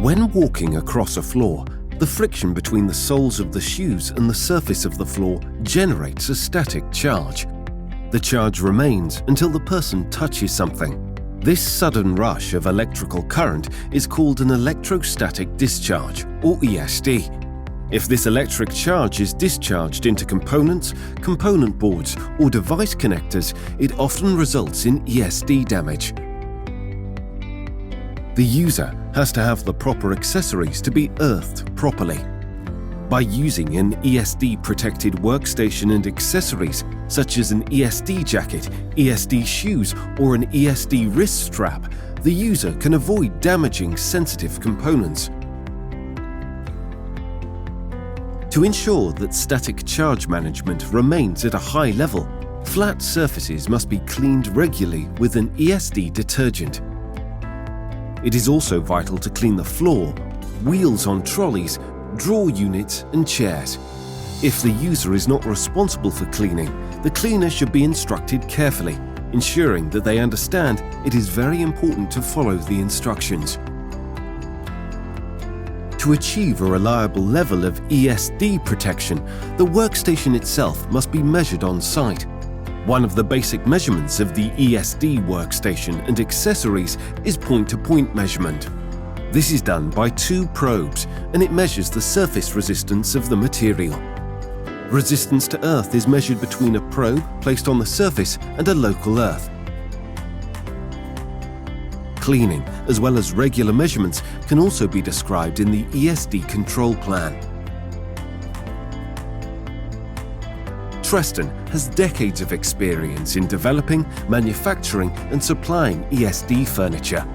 When walking across a floor, the friction between the soles of the shoes and the surface of the floor generates a static charge. The charge remains until the person touches something. This sudden rush of electrical current is called an electrostatic discharge, or ESD. If this electric charge is discharged into components, component boards, or device connectors, it often results in ESD damage. The user has to have the proper accessories to be earthed properly. By using an ESD-protected workstation and accessories, such as an ESD jacket, ESD shoes, or an ESD wrist strap, the user can avoid damaging sensitive components. To ensure that static charge management remains at a high level, flat surfaces must be cleaned regularly with an ESD detergent. It is also vital to clean the floor, wheels on trolleys, drawer units and chairs. If the user is not responsible for cleaning, the cleaner should be instructed carefully, ensuring that they understand it is very important to follow the instructions. To achieve a reliable level of ESD protection, the workstation itself must be measured on site. One of the basic measurements of the ESD workstation and accessories is point-to-point measurement. This is done by two probes, and it measures the surface resistance of the material. Resistance to earth is measured between a probe placed on the surface and a local earth. Cleaning, as well as regular measurements, can also be described in the ESD control plan. Treston has decades of experience in developing, manufacturing and supplying ESD furniture.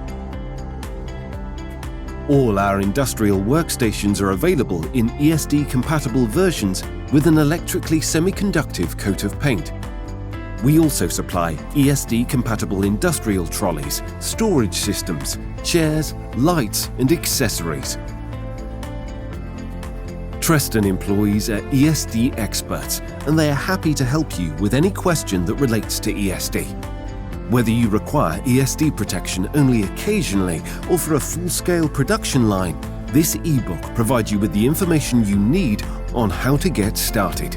All our industrial workstations are available in ESD-compatible versions with an electrically semiconductive coat of paint. We also supply ESD-compatible industrial trolleys, storage systems, chairs, lights and accessories. Treston employees are ESD experts, and they are happy to help you with any question that relates to ESD. Whether you require ESD protection only occasionally or for a full-scale production line, this ebook provides you with the information you need on how to get started.